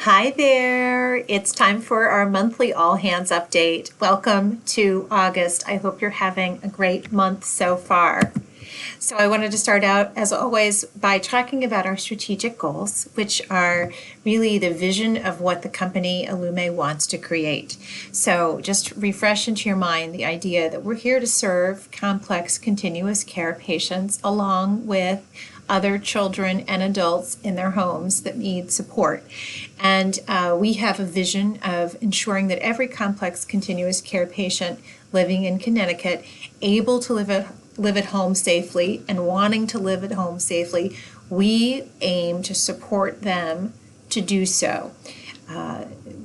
Hi there. It's time for our monthly all hands update. Welcome to August. I hope you're having a great month so far. So I wanted to start out, as always, by talking about our strategic goals, which are really the vision of what the company Allume wants to create. So just refresh into your mind the idea that we're here to serve complex continuous care patients along with other children and adults in their homes that need support. And we have a vision of ensuring that every complex continuous care patient living in Connecticut, able to live at home safely and wanting to live at home safely, we aim to support them to do so.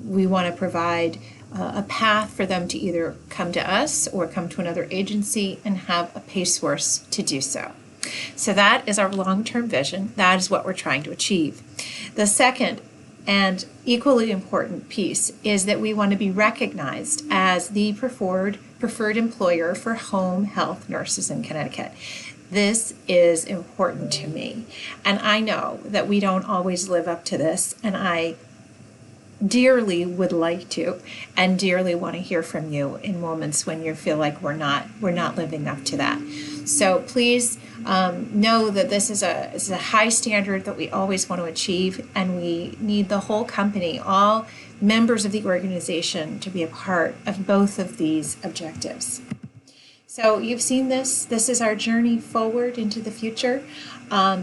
We want to provide a path for them to either come to us or come to another agency and have a pay source to do so. So that is our long-term vision. That is what we're trying to achieve. The second and equally important piece is that we want to be recognized as the preferred employer for home health nurses in Connecticut. This is important to me, and I know that we don't always live up to this, and I dearly would like to and dearly want to hear from you in moments when you feel like we're not living up to that. So please know that this is a high standard that we always want to achieve, and we need the whole company, all members of the organization, to be a part of both of these objectives. So you've seen this. This is our journey forward into the future.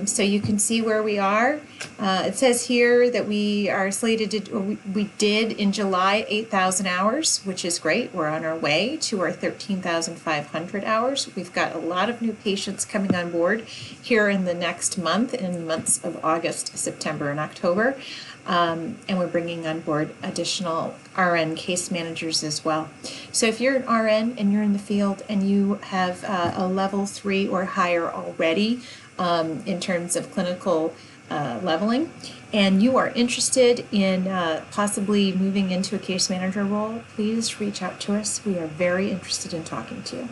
So you can see where we are. It says here that we are slated to, we did in July 8,000 hours, which is great. We're on our way to our 13,500 hours. We've got a lot of new patients coming on board here in the next month, in the months of August, September, and October. And we're bringing on board additional RN case managers as well. So if you're an RN and you're in the field and you have a level 3 or higher already in terms of clinical leveling, and you are interested in possibly moving into a case manager role, please reach out to us. We are very interested in talking to you.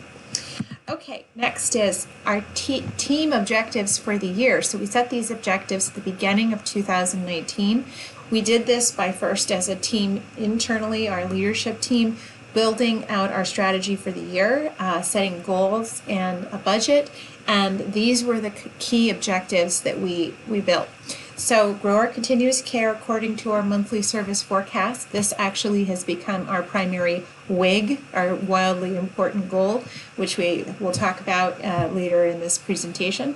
Okay, next is our team objectives for the year. So we set these objectives at the beginning of 2019. We did this by first as a team internally, our leadership team, building out our strategy for the year, setting goals and a budget, and these were the key objectives that we built. So grow our continuous care according to our monthly service forecast. This actually has become our primary WIG, our wildly important goal, which we will talk about later in this presentation.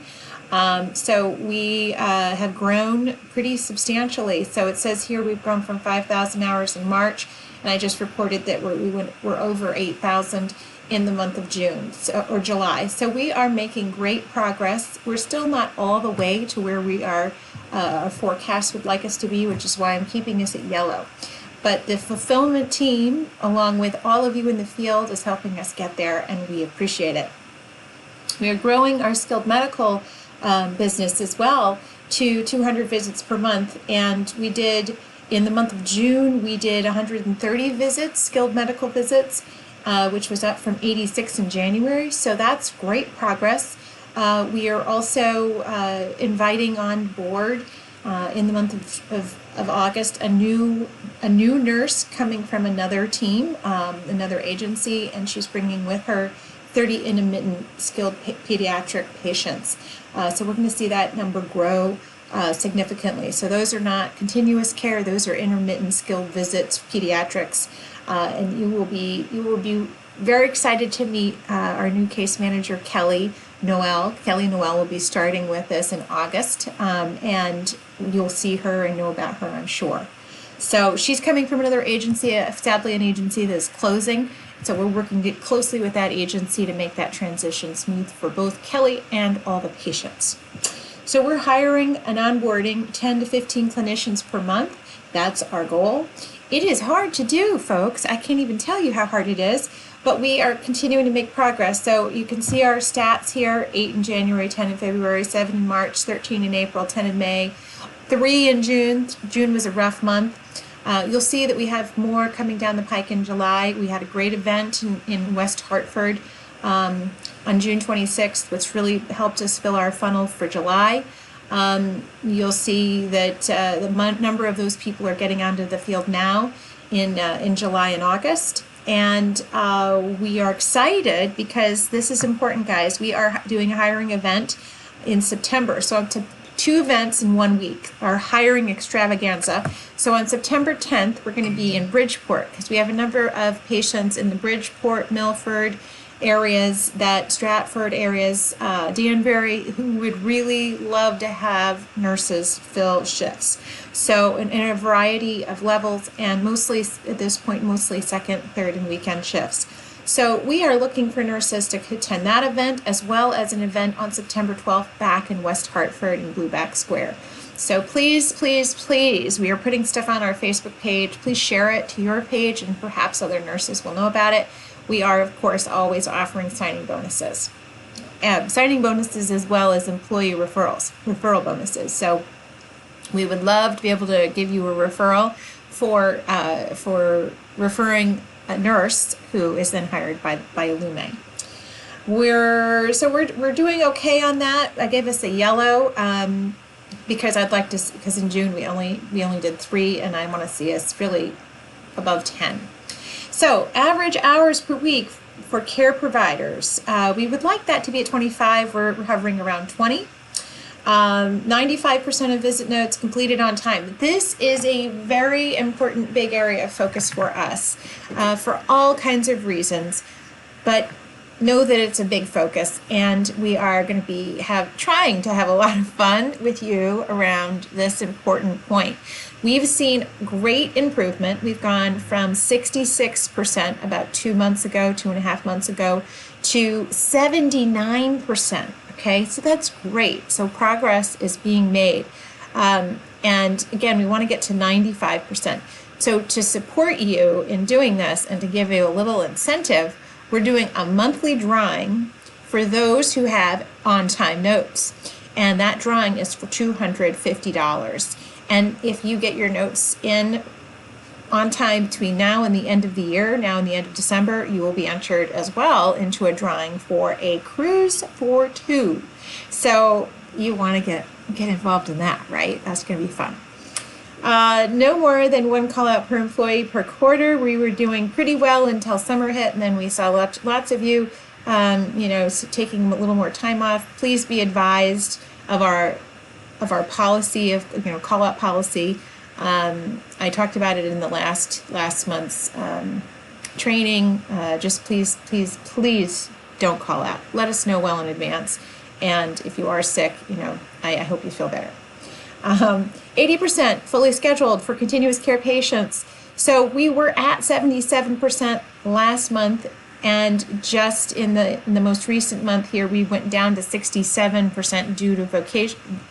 So we have grown pretty substantially. So it says here we've grown from 5,000 hours in March, and I just reported that we're over 8,000 in the month of June or July. So we are making great progress. We're still not all the way to where we are our forecast would like us to be, which is why I'm keeping us at yellow. But the fulfillment team, along with all of you in the field, is helping us get there, and we appreciate it. We are growing our skilled medical business as well to 200 visits per month, and we did, in the month of June, we did 130 visits, skilled medical visits, which was up from 86 in January, so that's great progress. We are also inviting on board in the month of August a new nurse coming from another team, another agency, and she's bringing with her 30 intermittent skilled pediatric patients. So we're going to see that number grow significantly. So those are not continuous care; those are intermittent skilled visits, pediatrics, and you will be very excited to meet our new case manager, Kelly Noel. Kelly Noel will be starting with us in August, and you'll see her and know about her, I'm sure. So she's coming from another agency, sadly an agency that is closing. So we're working closely with that agency to make that transition smooth for both Kelly and all the patients. So we're hiring and onboarding 10 to 15 clinicians per month. That's our goal. It is hard to do, folks. I can't even tell you how hard it is, but we are continuing to make progress. So you can see our stats here: 8 in January, 10 in February, 7 in March, 13 in April, 10 in May, 3 in June. June was a rough month. You'll see that we have more coming down the pike in July. We had a great event in West Hartford on June 26th, which really helped us fill our funnel for July. You'll see that the number of those people are getting onto the field now in July and August. And we are excited because this is important, guys. We are doing a hiring event in September. So up to 2 events in 1 week, our hiring extravaganza. So on September 10th, we're going to be in Bridgeport because we have a number of patients in the Bridgeport, Milford areas, that Stratford areas, Danbury, who would really love to have nurses fill shifts. So in a variety of levels, and mostly at this point, mostly second, third, and weekend shifts. So we are looking for nurses to attend that event, as well as an event on September 12th back in West Hartford in Blueback Square. So please, please, please, we are putting stuff on our Facebook page. Please share it to your page, and perhaps other nurses will know about it. We are, of course, always offering signing bonuses. Signing bonuses as well as employee referral bonuses. So we would love to be able to give you a referral for referring a nurse who is then hired by Allume. We're doing okay on that. I gave us a yellow because I'd like to, because in June we only did 3, and I want to see us really above 10. So average hours per week for care providers, we would like that to be at 25. We're hovering around 20. 95% of visit notes completed on time. This is a very important big area of focus for us for all kinds of reasons, but know that it's a big focus, and we are going to be trying to have a lot of fun with you around this important point. We've seen great improvement. We've gone from 66% about 2.5 months ago to 79%. Okay, so that's great. So progress is being made. And again, we want to get to 95%. So to support you in doing this and to give you a little incentive, we're doing a monthly drawing for those who have on-time notes. And that drawing is for $250. And if you get your notes in on time between now and the end of the year, now and the end of December, you will be entered as well into a drawing for a cruise for 2. So you want to get involved in that, right? That's going to be fun. No more than 1 call out per employee per quarter. We were doing pretty well until summer hit, and then we saw lots of you, taking a little more time off. Please be advised of our policy of call out policy. I talked about it in the last month's training. Just please don't call out. Let us know well in advance. And if you are sick, I hope you feel better. 80% fully scheduled for continuous care patients. So we were at 77% last month, and just in the most recent month here, we went down to 67% due to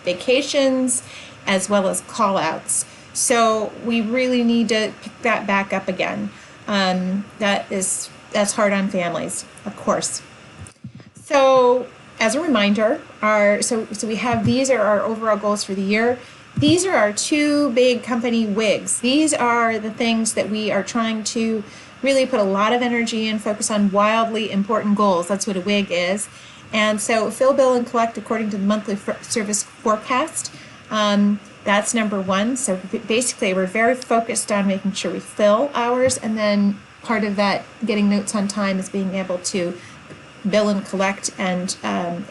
vacations as well as call-outs. So we really need to pick that back up again. That's hard on families, of course. So as a reminder, we have, these are our overall goals for the year. These are our 2 big company WIGs. These are the things that we are trying to really put a lot of energy and focus on, wildly important goals. That's what a WIG is. And so fill, bill, and collect according to the monthly service forecast. That's number 1. So basically, we're very focused on making sure we fill hours, and then part of that, getting notes on time, is being able to bill and collect and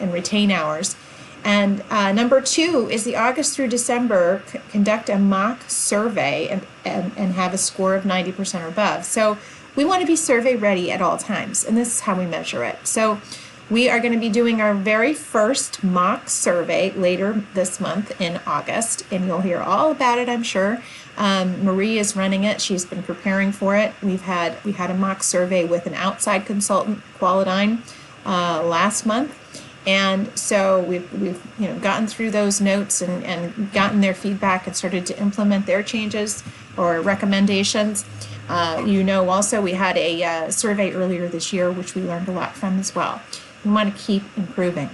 retain hours. And number 2 is the August through December conduct a mock survey and have a score of 90% or above. So we want to be survey ready at all times, and this is how we measure it. So we are going to be doing our very first mock survey later this month in August, and you'll hear all about it, I'm sure. Marie is running it. She's been preparing for it. We had a mock survey with an outside consultant, Qualidine, last month. And so we've gotten through those notes and gotten their feedback and started to implement their changes or recommendations. Also, we had a survey earlier this year, which we learned a lot from as well. We want to keep improving.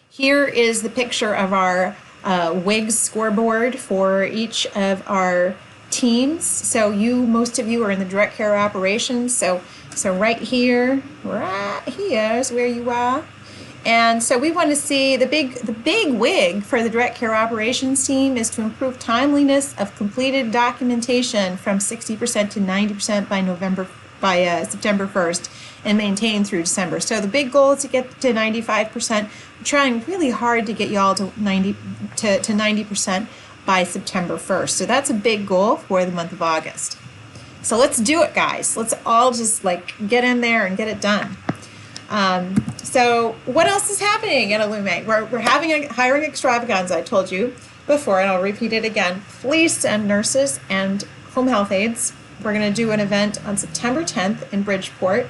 Here is the picture of our WIGS scoreboard for each of our teams. So most of you are in the direct care operations. So right here is where you are. And so we want to see the big wig for the direct care operations team is to improve timeliness of completed documentation from 60% to 90% by September 1st and maintain through December. So the big goal is to get to 95%. We're trying really hard to get y'all to 90% by September 1st. So that's a big goal for the month of August. So let's do it, guys. Let's all just like get in there and get it done. So what else is happening at Allume? We're having a hiring extravaganza, I told you before, and I'll repeat it again. Police and nurses and home health aides. We're going to do an event on September 10th in Bridgeport,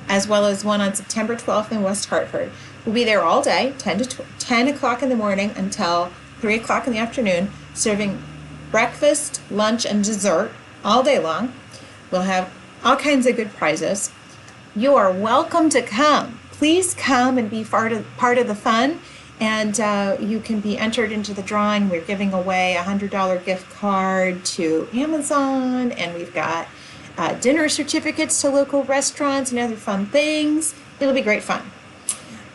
as well as one on September 12th in West Hartford. We'll be there all day, 10 o'clock in the morning until 3 o'clock in the afternoon, serving breakfast, lunch, and dessert all day long. We'll have all kinds of good prizes. You are welcome to come. Please come and be part of the fun, and you can be entered into the drawing. We're giving away a $100 gift card to Amazon, and we've got dinner certificates to local restaurants and other fun things. It'll be great fun.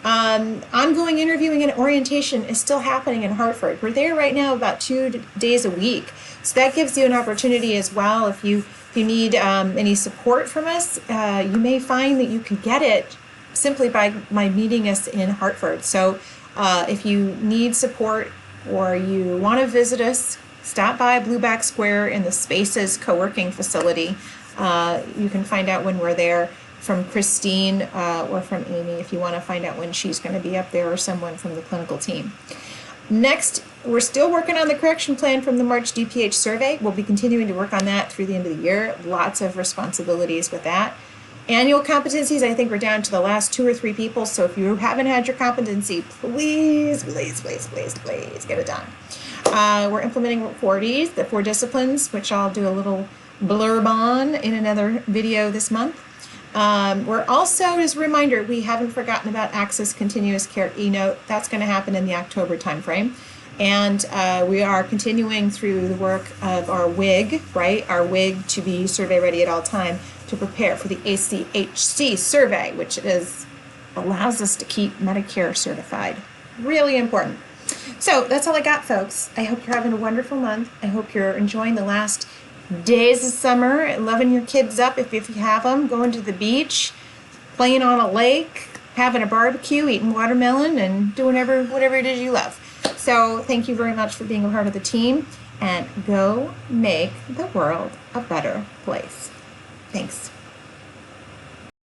Ongoing interviewing and orientation is still happening in Hartford. We're there right now about 2 days a week, so that gives you an opportunity as well. If you need any support from us, you may find that you can get it simply by meeting us in Hartford. So if you need support or you want to visit us, stop by Blueback Square in the Spaces co-working facility. You can find out when we're there from Christine or from Amy if you want to find out when she's going to be up there, or someone from the clinical team. Next, we're still working on the correction plan from the March DPH survey. We'll be continuing to work on that through the end of the year. Lots of responsibilities with that. Annual competencies, I think we're down to the last 2 or 3 people. So if you haven't had your competency, please get it done. We're implementing 4Ds, the 4 disciplines, which I'll do a little blurb on in another video this month. We're also, as a reminder, we haven't forgotten about Access Continuous Care eNote. That's going to happen in the October timeframe. And we are continuing through the work of our WIG, right? Our WIG to be survey ready at all time to prepare for the ACHC survey, which allows us to keep Medicare certified. Really important. So that's all I got, folks. I hope you're having a wonderful month. I hope you're enjoying the last days of summer and loving your kids up if you have them, going to the beach, playing on a lake, having a barbecue, eating watermelon, and doing whatever it is you love. So thank you very much for being a part of the team, and go make the world a better place. Thanks.